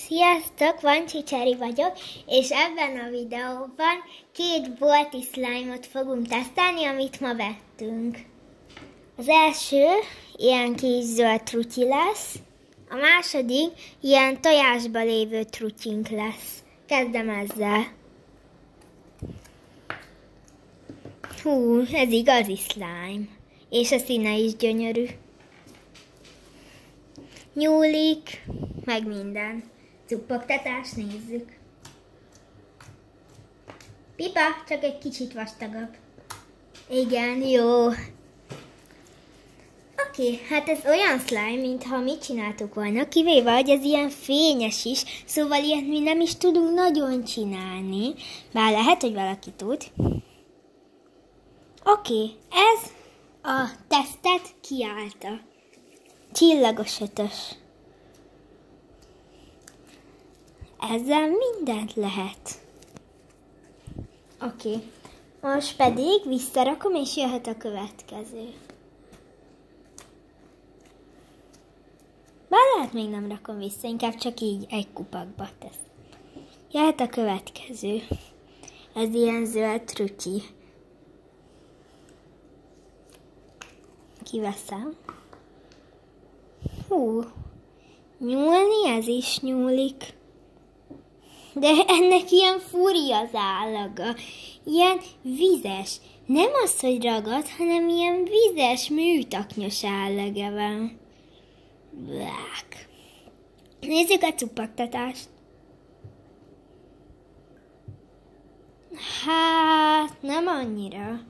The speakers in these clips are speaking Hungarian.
Sziasztok, Vancsi Cseri vagyok, és ebben a videóban 2 bolti slime-ot fogunk tesztelni, amit ma vettünk. Az első ilyen kis zöld trutyi lesz, a második ilyen tojásba lévő trutyink lesz. Kezdem ezzel. Hú, ez igazi slime, és a színe is gyönyörű. Nyúlik, meg minden. Cuppogtatás, nézzük. Pipa, csak egy kicsit vastagabb. Igen, jó. Oké, hát ez olyan slime, mintha mit csináltuk volna, kivéve, hogy ez ilyen fényes is, szóval ilyet mi nem is tudunk nagyon csinálni. Bár lehet, hogy valaki tud. Oké, ez a tesztet kiállta. Csillagos 5-ös. Ezzel mindent lehet. Oké. Most pedig visszarakom, és jöhet a következő. Bár lehet még nem rakom vissza, inkább csak így egy kupakba tesz. Jöhet a következő. Ez ilyen zöld trutyi. Kiveszem. Hú, nyúlni, ez is nyúlik. De ennek ilyen furi az állaga. Ilyen vizes. Nem az, hogy ragad, hanem ilyen vizes, műtaknyos állaga van. Blák. Nézzük a cuppogtatást. Hát, nem annyira.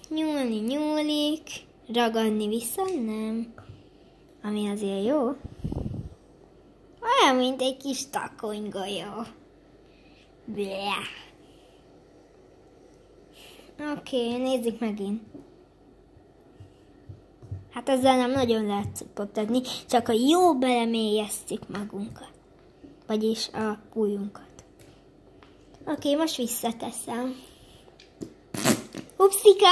Nyúlni nyúlik, ragadni viszont nem. Ami azért jó. Olyan, mint egy kis takonygolyó. Bleh. Oké, nézzük megint. Hát ezzel nem nagyon lehet cuppogtatni, csak a jó belemélyeztük magunkat. Vagyis a ujjunkat. Oké, most visszateszem. Upszika!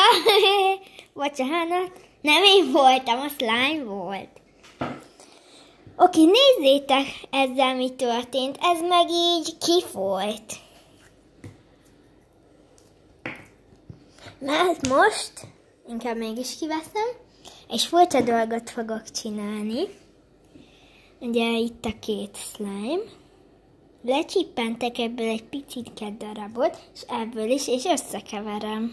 Bocsánat, nem én voltam, a slime volt. Oké, nézzétek ezzel mi történt. Ez meg így kifolyt. Mert most inkább mégis kiveszem, és furcsa dolgot fogok csinálni. Ugye itt a 2 slime. Lecsippentek ebből egy picit darabot, és ebből is, és összekeverem.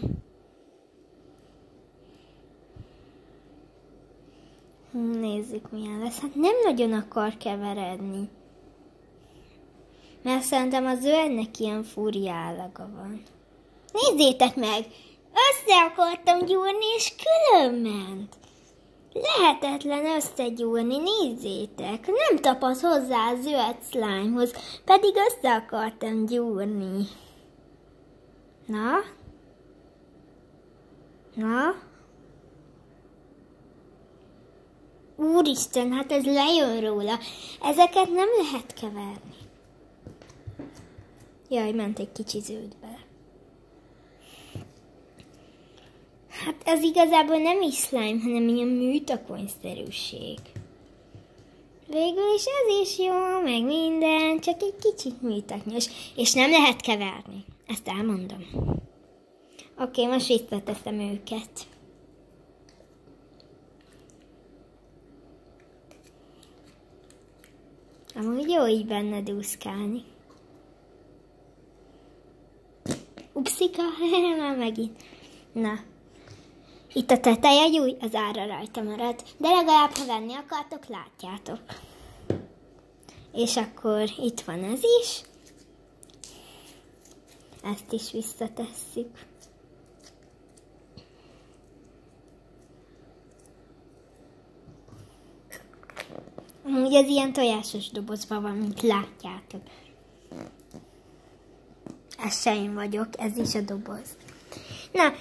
Nézzük, milyen lesz. Hát nem nagyon akar keveredni. Mert szerintem a zöldnek ilyen fúri állaga van. Nézzétek meg! Össze akartam gyúrni, és külön ment. Lehetetlen összegyúrni, nézzétek. Nem tapad hozzá a zöld slimehoz, pedig össze akartam gyúrni. Na? Na? Úristen, hát ez lejön róla. Ezeket nem lehet keverni. Jaj, ment egy kicsi zöldbe. Hát ez igazából nem is slime, hanem ilyen műtakonyszerűség. Végül is ez is jó, meg minden, csak egy kicsit műtaknyos. És nem lehet keverni. Ezt elmondom. Oké, most visszateszem őket. Amúgy jó így benne dúszkálni. Upszika, már megint. Na, itt a teteje gyúj, az ára rajta marad. De legalább, ha venni akartok, látjátok. És akkor itt van ez is. Ezt is visszatesszük. Amúgy ez ilyen tojásos dobozban van, mint látjátok. Ez se én vagyok, ez is a doboz. Na,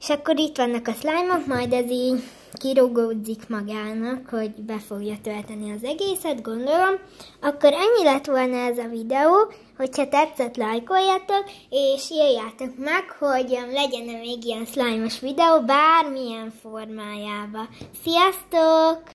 és akkor itt vannak a slime-ok, majd ez így kirúgódzik magának, hogy be fogja tölteni az egészet, gondolom. Akkor ennyi lett volna ez a videó, hogyha tetszett, lájkoljatok, és írjátok meg, hogy legyen még ilyen slime-os videó bármilyen formájában. Sziasztok!